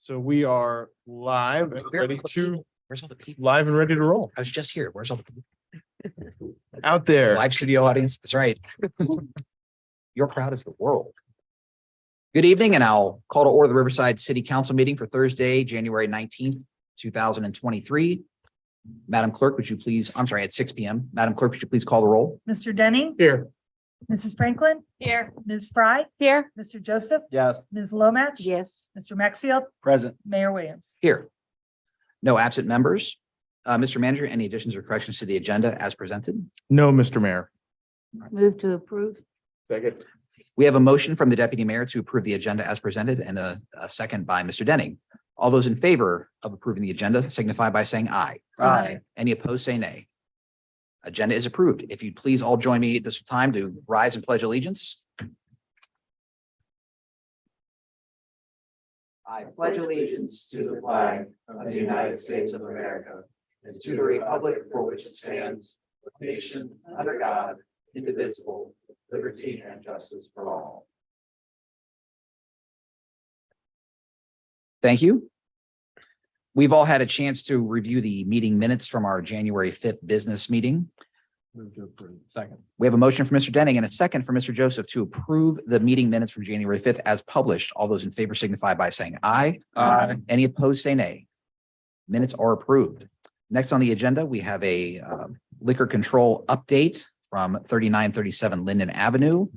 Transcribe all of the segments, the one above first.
So we are live and ready to Where's all the people? roll I was just here. Where's all the people? out there. Live studio audience. That's right. Your crowd is the world. Good evening, and I'll call to order the Riverside City Council meeting for Thursday, January 19th, 2023. Madam Clerk, would you please, I'm sorry, at 6 p.m. Madam Clerk, would you please call the roll? Mr. Denning. Here. Mrs. Franklin. Here. Ms. Fry. Here. Mr. Joseph. Yes. Ms. Lomax. Yes. Mr. Maxfield. Present. Mayor Williams. Here. No absent members. Mr. Manager, any additions or corrections to the agenda as presented? No, Mr. Mayor. Move to approve. Second. We have a motion from the Deputy Mayor to approve the agenda as presented and a second by Mr. Denning. All those in favor of approving the agenda signify by saying aye. Aye. Any opposed, say nay. Agenda is approved. If you'd please all join me at this time to rise and pledge allegiance. I pledge allegiance to the flag of the United States of America and to the republic for which it stands, one nation under God, indivisible, liberty and justice for all. Thank you. We've all had a chance to review the meeting minutes from our January 5th business meeting. Move to approve. Second. We have a motion for Mr. Denning and a second for Mr. Joseph to approve the meeting minutes from January 5th as published. All those in favor signify by saying aye. Aye. Any opposed, say nay. Minutes are approved. Next on the agenda, we have a liquor control update from 3937 Linden Avenue.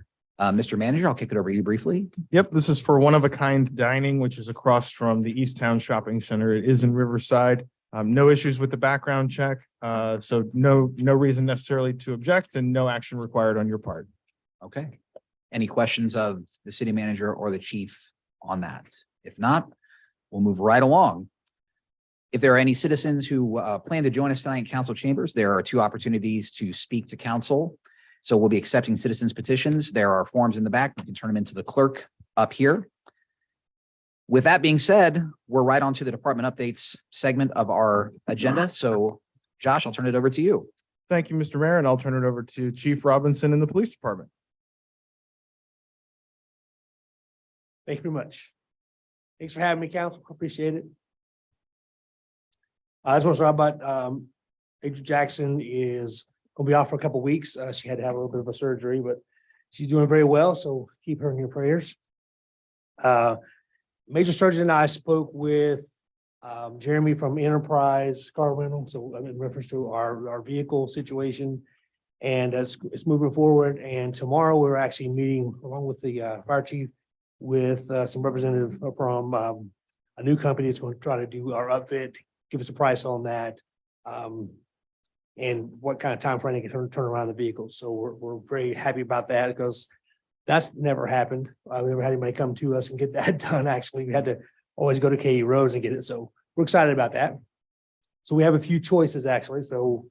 Mr. Manager, I'll kick it over to you briefly. Yep, this is for One of a Kind Dining, which is across from the East Town Shopping Center. It is in Riverside. No issues with the background check. So no reason necessarily to object and no action required on your part. Okay. Any questions of the city manager or the chief on that? If not, we'll move right along. If there are any citizens who plan to join us tonight in council chambers, there are two opportunities to speak to council. So we'll be accepting citizens petitions. There are forms in the back. You can turn them into the clerk up here. With that being said, we're right on to the department updates segment of our agenda. So Josh, I'll turn it over to you. Thank you, Mr. Mayor, and I'll turn it over to Chief Robinson in the police department. Thank you very much. Thanks for having me, council. Appreciate it. I just want to talk about Adrian Jackson is going to be off for a couple of weeks. She had to have a little bit of a surgery, but she's doing very well. So keep her in your prayers. Major Surgeon and I spoke with Jeremy from Enterprise Car Rental. So in reference to our vehicle situation, and it's moving forward. And tomorrow we're actually meeting along with the fire chief with some representative from a new company that's going to try to do our upfit, give us a price on that, and what kind of time frame they can turn around the vehicle. So we're very happy about that because that's never happened. We never had anybody come to us and get that done. Actually, we had to always go to KE Rose and get it. So we're excited about that. So we have a few choices actually. So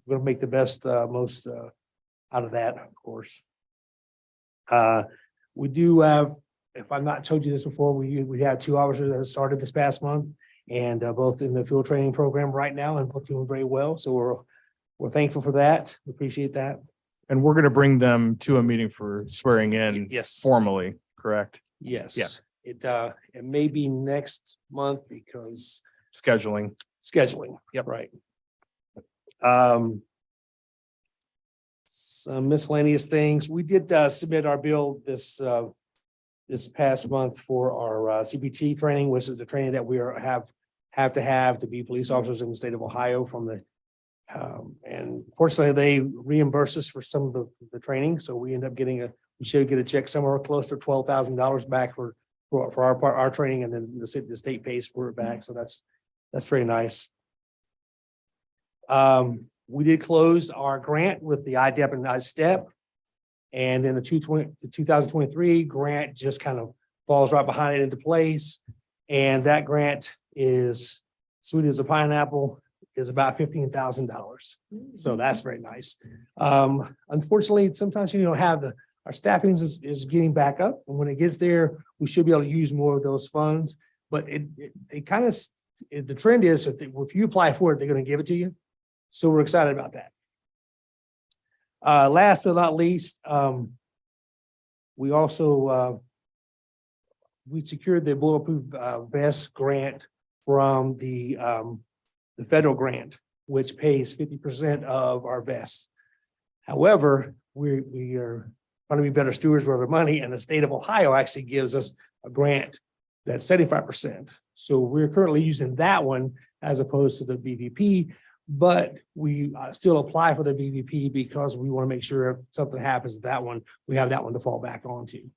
we're going to make the best, most out of that, of course. We do have, if I've not told you this before, we have 2 officers that have started this past month, and both in the field training program right now and both doing very well. So we're thankful for that. We appreciate that. And we're going to bring them to a meeting for swearing in Yes. formally, correct? Yes. Yeah. It may be next month because Scheduling. scheduling. Yep. Right. Some miscellaneous things. We did submit our bill this past month for our CPT training, which is the training that we have to be police officers in the state of Ohio from the and fortunately they reimburse us for some of the training. So we end up we should get a check somewhere close to $12,000 back for our training, and then the state pays for it back. So that's very nice. We did close our grant with the IDEP and ISTEP, and then the 2023 grant just kind of falls right behind it into place. And that grant is sweet as a pineapple, is about $15,000. So that's very nice. Unfortunately, sometimes you don't have our staffing is getting back up. And when it gets there, we should be able to use more of those funds. But it kind of, the trend is if you apply for it, they're going to give it to you. So we're excited about that. Last but not least, we also we secured the bulletproof vest grant from the federal grant, which pays 50% of our vests. However, we are trying to be better stewards of our money, and the state of Ohio actually gives us a grant that's 75%. So we're currently using that one as opposed to the BVP, but we still apply for the BVP because we want to make sure if something happens to that one, we have that one to fall back onto.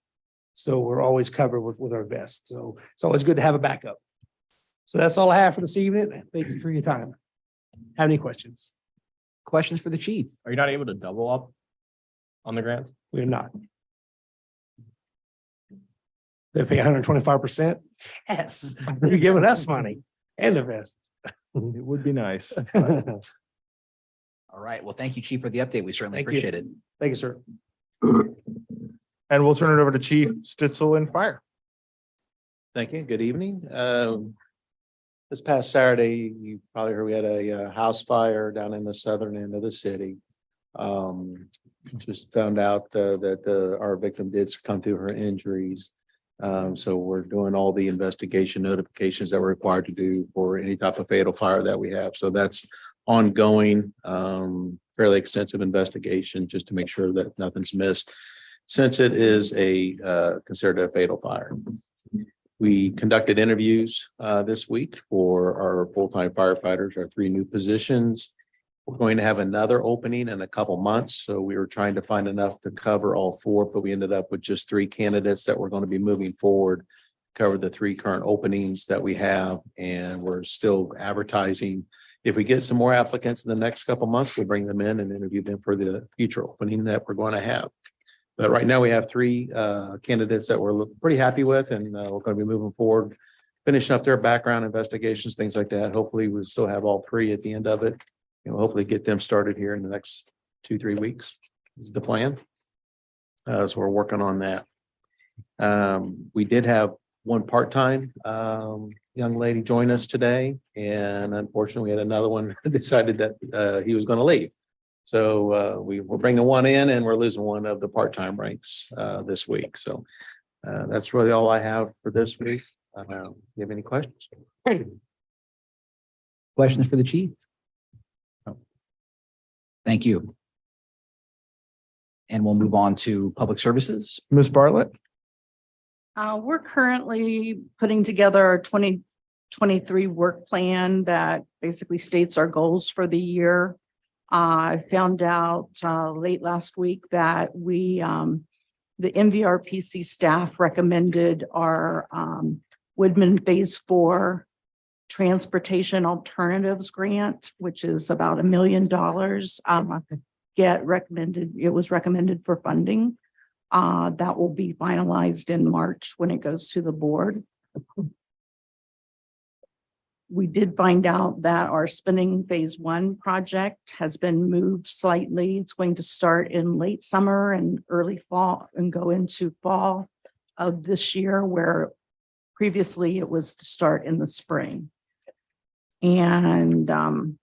So we're always covered with our vest. So it's always good to have a backup. So that's all I have for this evening. Thank you for your time. Have any questions? Questions for the chief? Are you not able to double up on the grants? We're not. They pay 125%? Yes, you're giving us money and the vest. It would be nice. Thank All right. Well, thank you, chief, for the update. We certainly Thank you. appreciate it. you, sir. And we'll turn it over to Chief Stitzel and Fire. Thank you. Good evening. This past Saturday, you probably heard we had a house fire down in the southern end of the city. Just found out that our victim did succumb to her injuries. So we're doing all the investigation notifications that we're required to do for any type of fatal fire that we have. So that's ongoing, fairly extensive investigation just to make sure that nothing's missed, since it is considered a fatal fire. We conducted interviews this week for our full-time firefighters, our 3 new positions. We're going to have another opening in a couple months. So we were trying to find enough to cover all 4, but we ended up with just 3 candidates that we're going to be moving forward, cover the 3 current openings that we have. And we're still advertising. If we get some more applicants in the next couple months, we'll bring them in and interview them for the future opening that we're going to have. But right now we have 3 candidates that we're pretty happy with, and we're going to be moving forward, finishing up their background investigations, things like that. Hopefully we still have all 3 at the end of it. Hopefully get them started here in the next 2-3 weeks is the plan. So we're working on that. We did have 1 part-time young lady join us today, and unfortunately we had another one decided that he was going to leave. So we're bringing 1 in, and we're losing 1 of the part-time ranks this week. So that's really all I have for this week. Do you have any questions? Questions for the chief? Thank you. And we'll move on to public services. Ms. Bartlett? We're currently putting together our 2023 work plan that basically states our goals for the year. I found out late last week that the MVRPC staff recommended our Woodman Phase 4 Transportation Alternatives Grant, which is about $1 million. It was recommended for funding. That will be finalized in March when it goes to the board. We did find out that our spending Phase 1 project has been moved slightly. It's going to start in late summer and early fall and go into fall of this year, where previously it was to start in the spring. And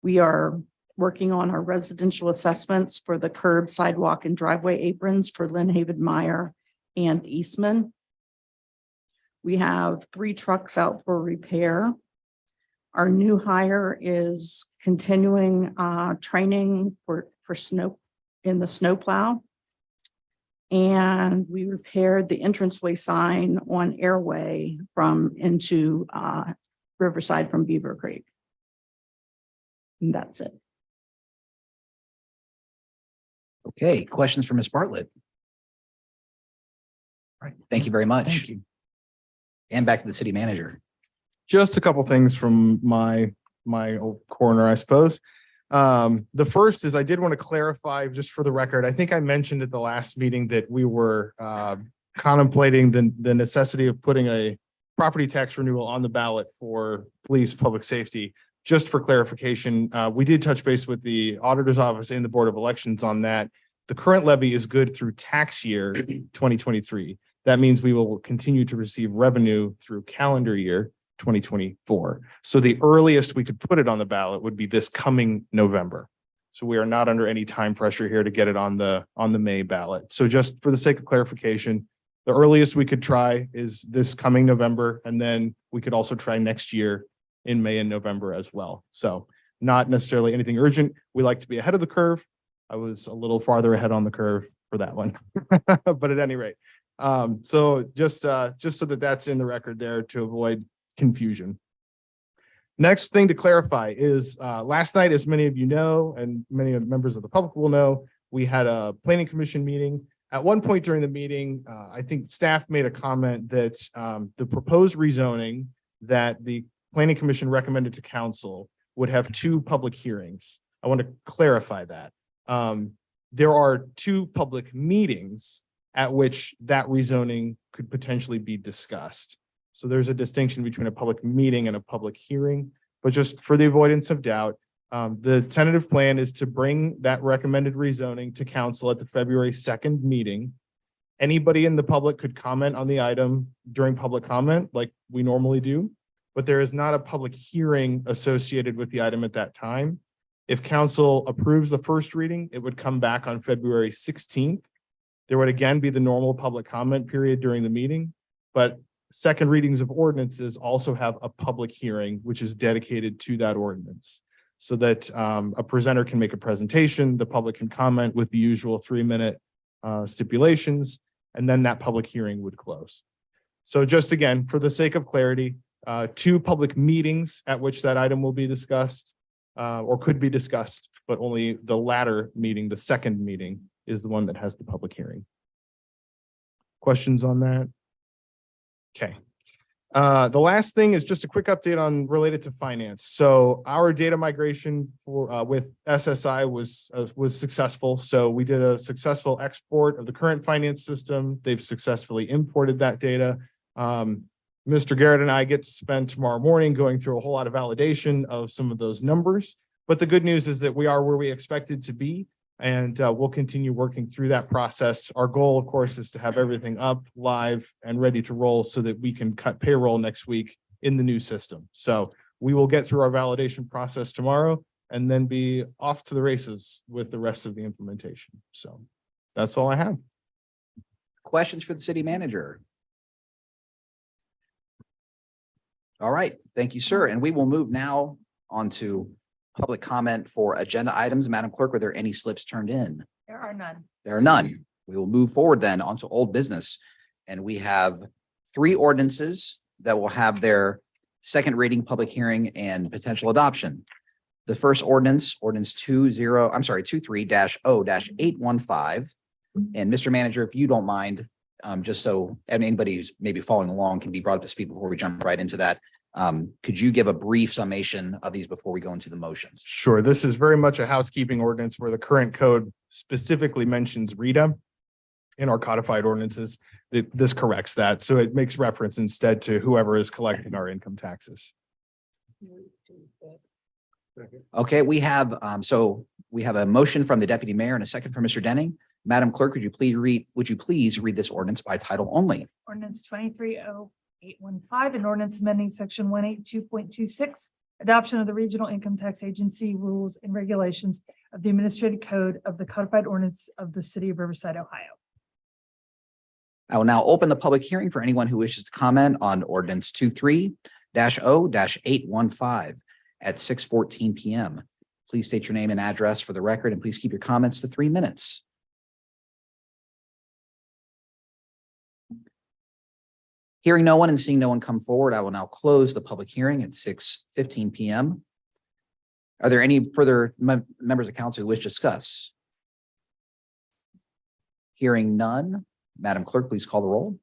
we are working on our residential assessments for the curb, sidewalk, and driveway aprons for Lynn Haven Meyer and Eastman. We have 3 trucks out for repair. Our new hire is continuing training for snow in the snowplow. And we repaired the entranceway sign on Airway into Riverside from Beaver Creek. And that's it. Okay, questions for Ms. Bartlett? All right, thank you very much. Thank you. And back to the city manager. Just a couple things from my old corner, I suppose. The first is I did want to clarify, just for the record, I think I mentioned at the last meeting that we were contemplating the necessity of putting a property tax renewal on the ballot for police, public safety. Just for clarification, we did touch base with the auditor's office and the Board of Elections on that. The current levy is good through tax year 2023. That means we will continue to receive revenue through calendar year 2024. So the earliest we could put it on the ballot would be this coming November. So we are not under any time pressure here to get it on the May ballot. So just for the sake of clarification, The earliest we could try is this coming November, and then we could also try next year in May and November as well. So not necessarily anything urgent. We like to be ahead of the curve. I was a little farther ahead on the curve for that one, but at any rate. So just so that that's in the record there to avoid confusion. Next thing to clarify is last night, as many of you know, and many of the members of the public will know, we had a planning commission meeting. At one point during the meeting, I think staff made a comment that the proposed rezoning that the planning commission recommended to council would have 2 public hearings. I want to clarify that. There are 2 public meetings at which that rezoning could potentially be discussed. So there's a distinction between a public meeting and a public hearing, but just for the avoidance of doubt, the tentative plan is to bring that recommended rezoning to council at the February 2nd meeting. Anybody in the public could comment on the item during public comment like we normally do, but there is not a public hearing associated with the item at that time. If council approves the first reading, it would come back on February 16th. There would again be the normal public comment period during the meeting, but second readings of ordinances also have a public hearing, which is dedicated to that ordinance, so that a presenter can make a presentation, the public can comment with the usual 3-minute stipulations, and then that public hearing would close. So just again, for the sake of clarity, 2 public meetings at which that item will be discussed or could be discussed, but only the latter meeting, the second meeting, is the one that has the public hearing. Questions on that? Okay. The last thing is just a quick update on related to finance. So our data migration for with SSI was successful. So we did a successful export of the current finance system. They've successfully imported that data. Mr. Garrett and I get to spend tomorrow morning going through a whole lot of validation of some of those numbers. But the good news is that we are where we expected to be, and we'll continue working through that process. Our goal, of course, is to have everything up, live, and ready to roll so that we can cut payroll next week in the new system. So we will get through our validation process tomorrow and then be off to the races with the rest of the implementation. So that's all I have. Questions for the city manager? All right, thank you, sir. And we will move now on to public comment for agenda items. Madam Clerk, were there any slips turned in? There are none. There are none. We will move forward then onto old business. And we have 3 ordinances that will have their second reading, public hearing, and potential adoption. The first ordinance 23-0-815. And Mr. Manager, if you don't mind, just so anybody who's maybe following along can be brought up to speed before we jump right into that. Could you give a brief summation of these before we go into the motions? Sure. This is very much a housekeeping ordinance where the current code specifically mentions RETA in our codified ordinances. This corrects that. So it makes reference instead to whoever is collecting our income taxes. Okay, we have a motion from the deputy mayor and a second from Mr. Denning. Madam Clerk, would you please read this ordinance by title only? Ordinance 23-0-815, an ordinance amending section 182.26, adoption of the Regional Income Tax Agency rules and regulations of the administrative code of the codified ordinance of the city of Riverside, Ohio. I will now open the public hearing for anyone who wishes to comment on ordinance 23-0-815 at 6:14 PM. Please state your name and address for the record, and please keep your comments to 3 minutes. Hearing no one and seeing no one come forward, I will now close the public hearing at 6:15 PM. Are there any further members of council who wish to discuss? Hearing none, Madam Clerk, please call the roll.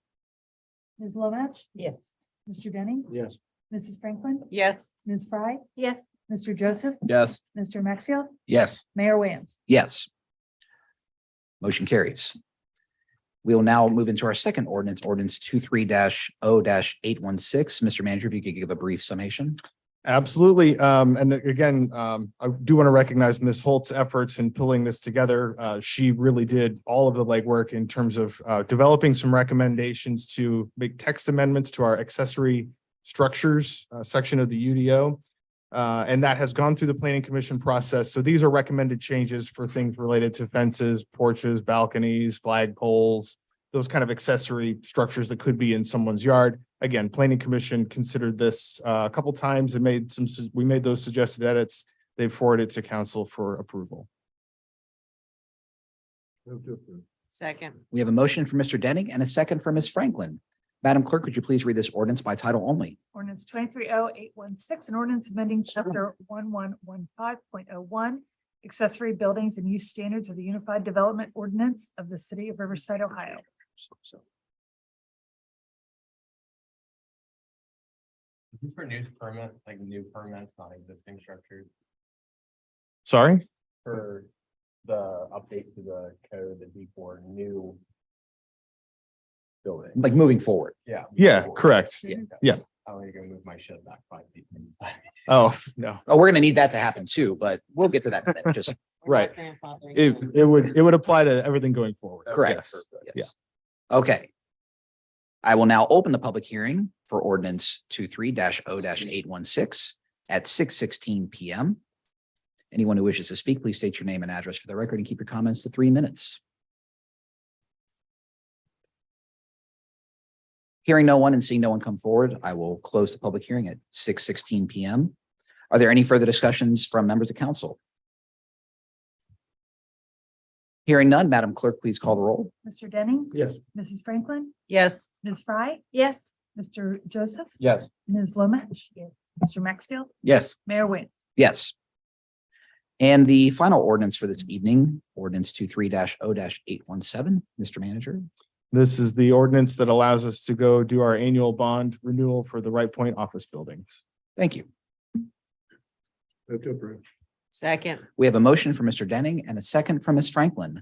Ms. Lovett? Yes. Mr. Denning? Yes. Mrs. Franklin? Yes. Ms. Fry? Yes. Mr. Joseph? Yes. Mr. Maxfield? Yes. Mayor Williams? Yes. Motion carries. We will now move into our second ordinance, ordinance 23-0-816. Mr. Manager, if you could give a brief summation. Absolutely. And again, I do want to recognize Ms. Holt's efforts in pulling this together. She really did all of the legwork in terms of developing some recommendations to make text amendments to our accessory structures section of the UDO. And that has gone through the planning commission process. So these are recommended changes for things related to fences, porches, balconies, flagpoles, those kind of accessory structures that could be in someone's yard. Again, planning commission considered this a couple times and we made those suggested edits. They forwarded to council for approval. Second. We have a motion for Mr. Denning and a second for Ms. Franklin. Madam Clerk, could you please read this ordinance by title only? Ordinance 230816, an ordinance amending chapter 1115.01, accessory buildings and use standards of the Unified Development Ordinance of the City of Riverside, Ohio. Is this for new permit, like new permits, not existing structures, Sorry? for the update to the code, the D4 new building? Like moving forward. Yeah. Yeah, correct. Yeah. I'm gonna move my shed back 5 feet inside. Oh, no, Oh, we're gonna need that to happen too, but we'll get to that in a minute. Just right. It would apply to everything going forward. correct. Yes. Yes. Okay. I will now open the public hearing for ordinance 23-0-816 at 6:16 PM. Anyone who wishes to speak, please state your name and address for the record and keep your comments to 3 minutes. Hearing no one and seeing no one come forward, I will close the public hearing at 6:16 PM. Are there any further discussions from members of council? Hearing none, Madam Clerk, please call the roll. Mr. Denning. Yes. Mrs. Franklin. Yes. Ms. Fry. Yes. Mr. Joseph. Yes. Ms. Lomax. Mr. Maxfield. Yes. Mayor Win. Yes. And the final ordinance for this evening, ordinance 23-0-817, Mr. Manager. This is the ordinance that allows us to go do our annual bond renewal for the Right Point office buildings. Thank you. Second. We have a motion for Mr. Denning and a second from Ms. Franklin.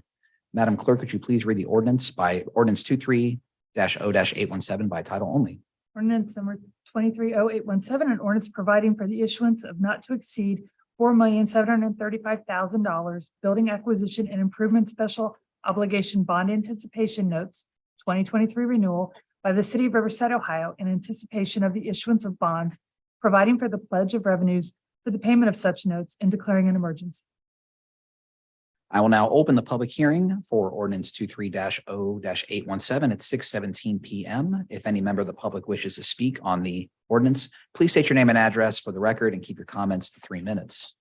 Madam Clerk, could you please read the ordinance by ordinance 23-0-817 by title only? Ordinance number 230817, an ordinance providing for the issuance of not to exceed $4,735,000 building acquisition and improvement special obligation bond anticipation notes, 2023 renewal by the City of Riverside, Ohio, in anticipation of the issuance of bonds, providing for the pledge of revenues for the payment of such notes and declaring an emergency. I will now open the public hearing for ordinance 23-0-817 at 6:17 PM. If any member of the public wishes to speak on the ordinance, please state your name and address for the record and keep your comments to 3 minutes.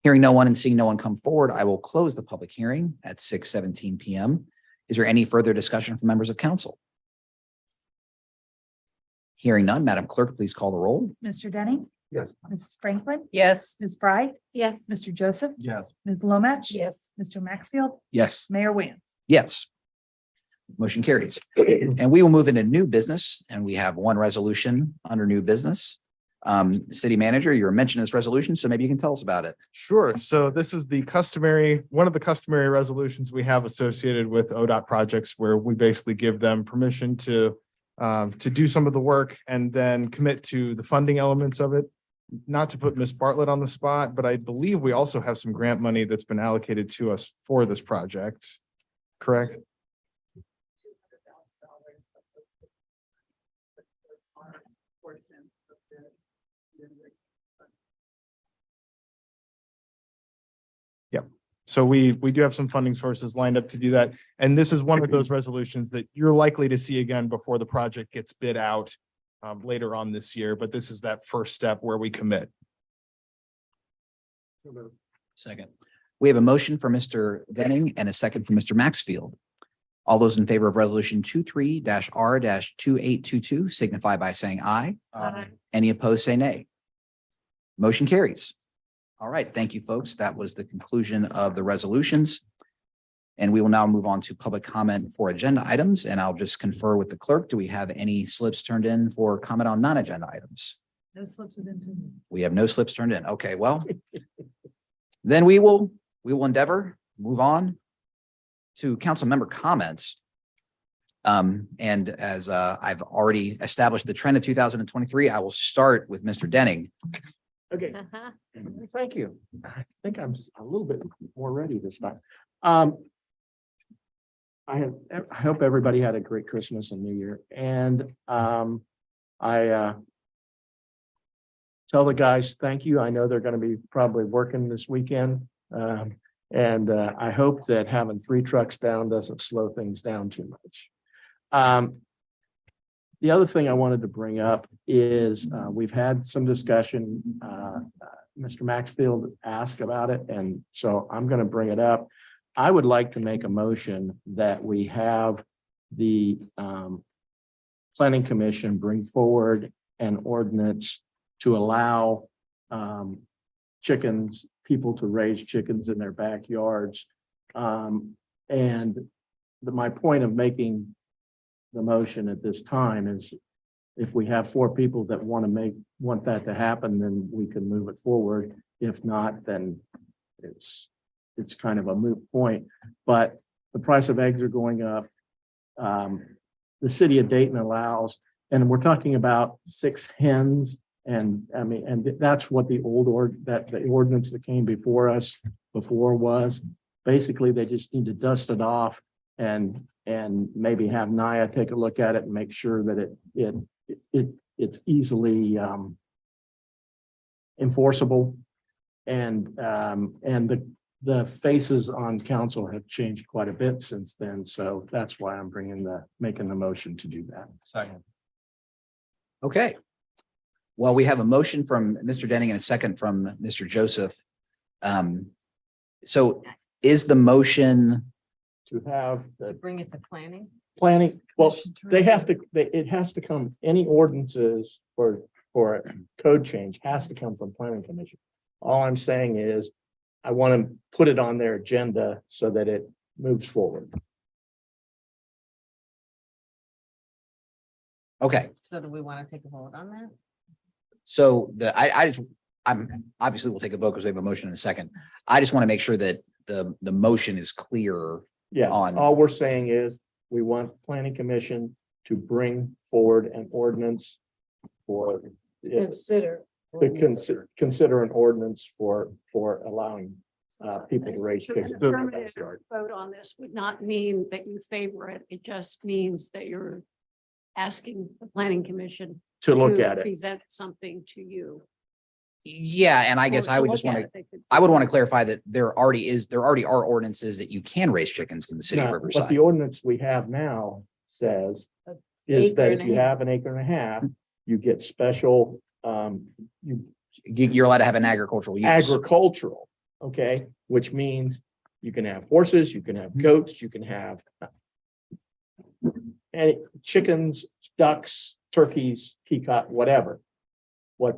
Hearing no one and seeing no one come forward, I will close the public hearing at 6:17 PM. Is there any further discussion from members of council? Hearing none, Madam Clerk, please call the roll. Mr. Denning. Yes. Mrs. Franklin. Yes. Ms. Fry. Yes. Mr. Joseph. Yes. Ms. Lomax. Yes. Mr. Maxfield. Yes. Mayor Win. Yes. Motion carries. And we will move into new business, and we have one resolution under new business. City Manager, you were mentioning this resolution, so maybe you can tell us about it. Sure. So this is one of the customary resolutions we have associated with ODOT projects where we basically give them permission to do some of the work and then commit to the funding elements of it. Not to put Ms. Bartlett on the spot, but I believe we also have some grant money that's been allocated to us for this project. Correct? So we do have some funding sources lined up to do that. And this is one of those resolutions that you're likely to see again before the project gets bid out later on this year. But this is that first step where we commit. Second. We have a motion for Mr. Denning and a second for Mr. Maxfield. All those in favor of resolution 23-R-2822 signify by saying aye. Any opposed, say nay. Motion carries. All right, thank you, folks. That was the conclusion of the resolutions. And we will now move on to public comment for agenda items, and I'll just confer with the clerk. Do we have any slips turned in for comment on non-agenda items? No slips within 2 minutes. We have no slips turned in. Okay, well, then we will endeavor, move on to council member comments. And as I've already established the trend of 2023, I will start with Mr. Denning. Okay, thank you. I think I'm a little bit more ready this time. I hope everybody had a great Christmas and New Year. And I tell the guys, thank you. I know they're going to be probably working this weekend. And I hope that having 3 trucks down doesn't slow things down too much. The other thing I wanted to bring up is we've had some discussion. Mr. Maxfield asked about it, and so I'm going to bring it up. I would like to make a motion that we have the Planning Commission bring forward an ordinance to allow people to raise chickens in their backyards. My point of making the motion at this time is if we have 4 people that want that to happen, then we can move it forward. If not, then it's kind of a moot point. But the price of eggs are going up. The city of Dayton allows, and we're talking about 6 hens. And I mean, and that's what the ordinance that came before us before was. Basically, they just need to dust it off and maybe have Naya take a look at it and make sure that it's easily enforceable. And the faces on council have changed quite a bit since then. So that's why I'm making the motion to do that. Second. Okay. Well, we have a motion from Mr. Denning and a second from Mr. Joseph. So is the motion, To have To the bring it to planning? planning, well, Commission to they have review. to, it has to come, any ordinances for a code change has to come from planning commission. All I'm saying is I want to put it on their agenda so that it moves forward. okay, So do we want to take a vote on that? so I'm obviously we'll take a vote because we have a motion in a second. I just want to make sure that the motion is clear. Yeah, On- all we're saying is we want planning commission to bring forward an ordinance for Consider. consider an ordinance for allowing people to raise So chickens. an in their affirmative backyard. vote on this would not mean that you favor it. It just means that you're asking the planning commission To look at it. present something to you. Yeah, and I guess Or I would look just want at to, it. They could- I would want to clarify that there already are ordinances that you can raise chickens in the city of No, What Riverside. the ordinance we have now says An is that acre if and you a half. have an acre and a half, you get special, You're allowed to have an agricultural use. agricultural, okay? Which means you can have horses, you can have goats, you can have any chickens, ducks, turkeys, peacock, whatever. What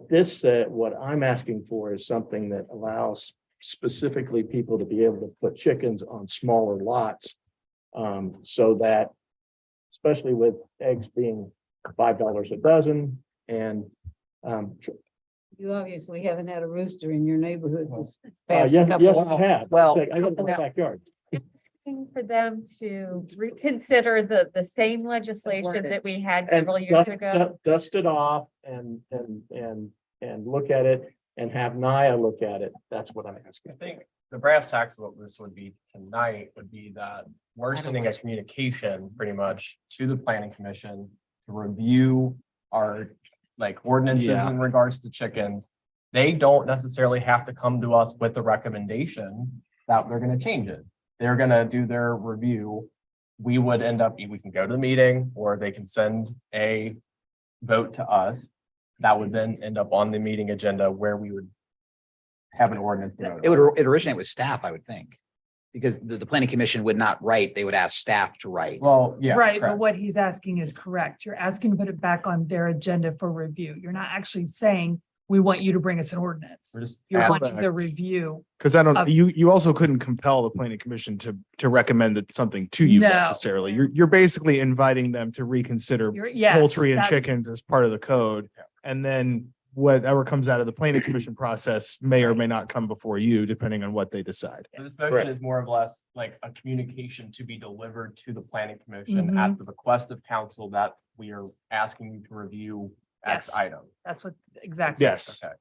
I'm asking for is something that allows specifically people to be able to put chickens on smaller lots. So that, especially with eggs being $5 a dozen and, You obviously haven't had a rooster in your neighborhood this yes, yes, I have. Well- I got it in my backyard. Asking for them to reconsider the same legislation that we had And several years ago. dust it off and look at it and have Naya look at it. That's what I'm I asking. think the brass tacks of what this would be tonight would be that we're sending a communication pretty much to the planning commission to review our ordinances Yeah. in regards to chickens. They don't necessarily have to come to us with a recommendation that they're gonna change it. They're gonna do their review. We can go to the meeting or they can send a vote to us. That would then end up on the meeting agenda where we would have an ordinance. It originate with staff, I would think. Because the planning commission would not write, they would ask staff to write. Well, yeah. Right, but correct. what he's asking is correct. You're asking to put it back on their agenda for review. You're not actually saying, we want you to bring us an ordinance. We're just You're asking- wanting the review. Because I don't, Of- you also couldn't compel the planning commission to recommend that something to you No. necessarily. You're basically inviting them to reconsider Yes, poultry and that's- chickens as part of the code. And then whatever comes out of the planning commission process may or may not come before you, depending on what they decide. So this motion Correct. is more or less like a communication to be delivered to the planning commission Mhm. at the request of council that we are asking you to review X Yes. item. That's what, exactly. Yes. Okay.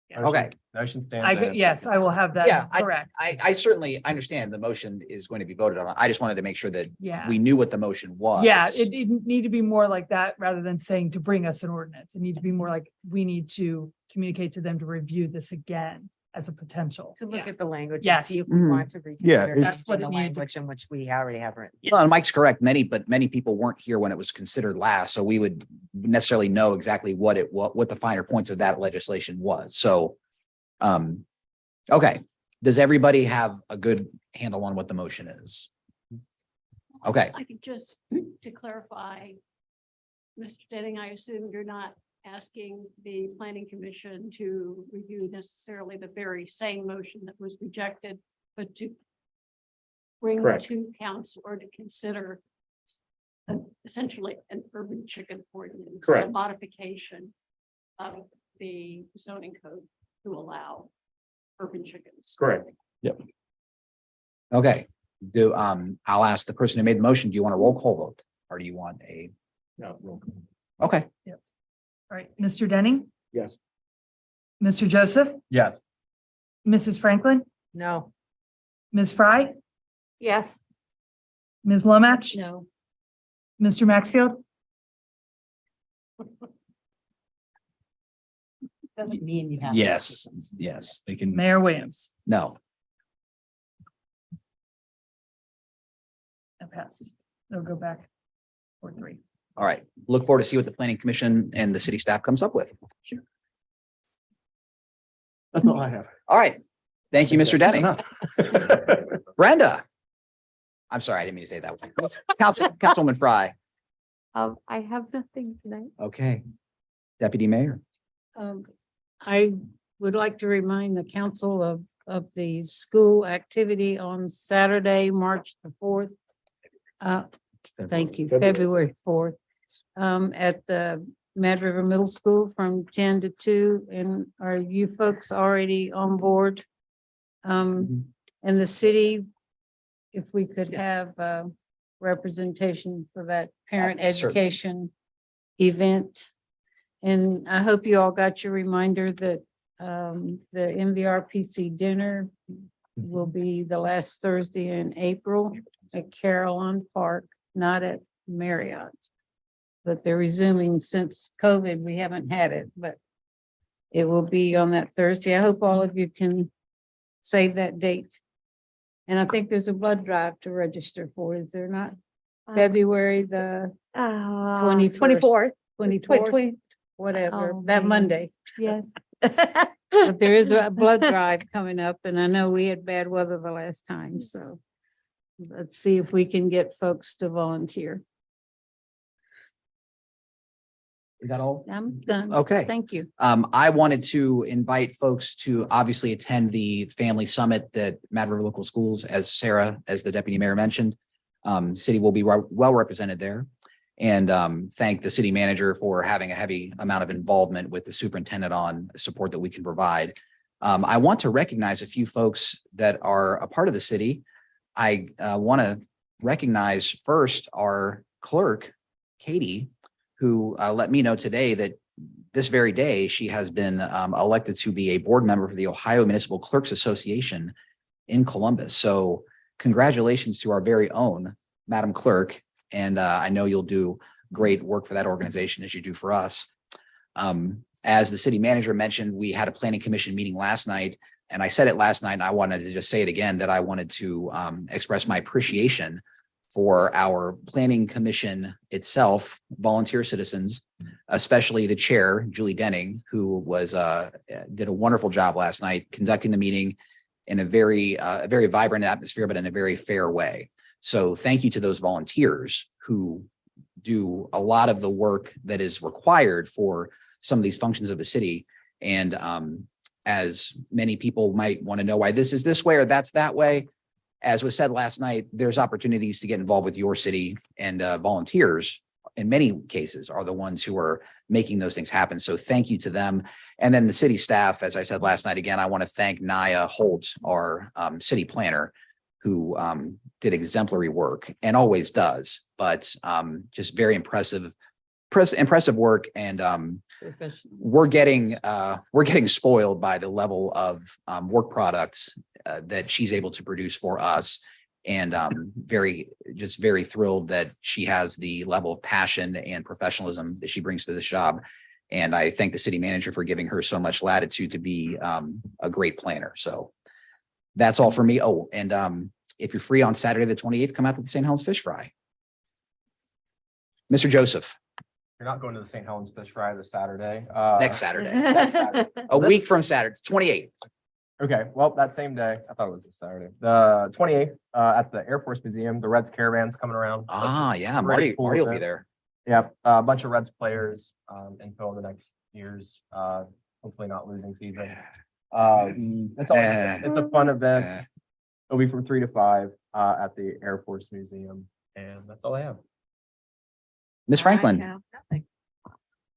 Yes. Okay. Motion stands. and Yes, seconded. I will have Yeah, that correct. I certainly understand the motion is going to be voted on. I just wanted to make sure that Yeah. we knew what the motion was. Yeah, it didn't need to be more like that rather than saying to bring us an ordinance. It need to be more like, we need to communicate to them to review this again as a potential. To look Yeah. at the language and Yes. see if we Mhm. want to Yeah, reconsider it's- That's what the it needed to- language in which we already have written. Well, and Mike's correct. Many people weren't here when it was considered last, so we would necessarily know exactly what the finer points of that legislation was. So, okay. Does everybody have a good handle on what the motion is? Okay. I think just to clarify, Mr. Denning, I assume you're not asking the planning commission to review necessarily the very same motion that was rejected, but to bring Correct. to council or to consider essentially an urban chicken ordinance. A Correct. modification of the zoning code to allow urban chickens. Correct. Okay. I'll ask the person who made the motion, do you want a roll call vote? Or do you want a, No, roll call. okay, All right, Mr. Denning, Yes. Mr. Joseph, Yes. Mrs. Franklin, No. Ms. Fry, Yes. Ms. Lomach, No. Mr. Maxfield, Doesn't mean you have. yes, they can, Mayor Williams. no. That passed. They'll go back 4-3. All right. Look forward to see what the planning commission and the city staff comes up with. That's all I have. All right. Thank you, Mr. Denning. Brenda. I'm sorry, I didn't mean to say it that way. Councilwoman Fry. I have nothing tonight. Okay. Deputy Mayor. I would like to remind the council of the school activity on Saturday, March the 4th. Thank you, February 4th, at the Mad River Middle School from 10 to 2. And are you folks already on board? And the city, if we could have representation for that parent Certainly. education event. And I hope you all got your reminder that the MVRPC dinner will be the last Thursday in April at Carillon Park, not at Marriott. But they're resuming since COVID. We haven't had it, but it will be on that Thursday. I hope all of you can save that date. And I think there's a blood drive to register for, is there not? February the 21st. 24th. 24th, whatever, Oh, that man. Monday. Yes. But there is a blood drive coming up, and I know we had bad weather the last time, so let's see if we can get folks to volunteer. Is that all? I'm done. Okay. Thank you. I wanted to invite folks to obviously attend the family summit that Mad River Local Schools, as Sarah, as the deputy mayor mentioned. City will be well represented there. And thank the city manager for having a heavy amount of involvement with the superintendent on support that we can provide. I want to recognize a few folks that are a part of the city. I want to recognize first our clerk, Katie, who let me know today that this very day, she has been elected to be a board member for the Ohio Municipal Clerks Association in Columbus. So congratulations to our very own Madam Clerk. And I know you'll do great work for that organization as you do for us. As the city manager mentioned, we had a planning commission meeting last night, and I said it last night, and I wanted to just say it again, that I wanted to express my appreciation for our planning commission itself, volunteer citizens, especially the chair, Julie Denning, who was did a wonderful job last night conducting the meeting in a very vibrant atmosphere, but in a very fair way. So thank you to those volunteers who do a lot of the work that is required for some of these functions of the city. And as many people might want to know why this is this way or that's that way, as was said last night, there's opportunities to get involved with your city, and volunteers in many cases are the ones who are making those things happen. So thank you to them. And then the city staff, as I said last night, again, I want to thank Naya Holt, our city planner, who did exemplary work and always does, but just very impressive work. And we're getting spoiled by the level of work products that she's able to produce for us. And very thrilled that she has the level of passion and professionalism that she brings to this job. And I thank the city manager for giving her so much latitude to be a great planner. So that's all for me. Oh, and if you're free on Saturday, the 28th, come out to the St. Helens Fish Fry. Mr. Joseph, You're not going to the St. Helens Fish Fry this Saturday. next Saturday, Next Saturday. a week from Saturday, 28th. Okay, well, that same day, I thought it was this Saturday, the 28th, at the Air Force Museum, the Reds Caravan's coming around. Ah, yeah, Pretty Marty, cool Marty will be event. there. Yep, a bunch of Reds players, info in the next years, hopefully not losing season. It's a fun event. Uh, It'll be from 3 to 5, at the Air Force Museum, and that's all I have. Ms. Franklin, Nothing.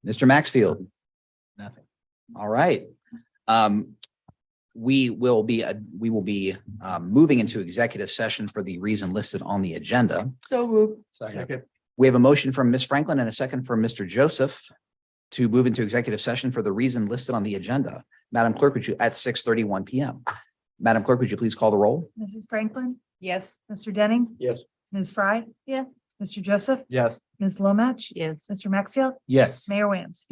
Mr. Maxfield. Nothing. All right. We will be moving into executive session for the reason listed on the agenda. So moved. Second. We have a motion from Ms. Franklin and a second from Mr. Joseph to move into executive session for the reason listed on the agenda. Madam Clerk, would you, at 6:31 PM. Madam Clerk, would you please call the roll? Mrs. Franklin, Yes. Mr. Denning, Yes. Ms. Fry. Yeah. Mr. Joseph, Yes. Ms. Lomach, Yes. Mr. Maxfield, Yes. Mayor Williams.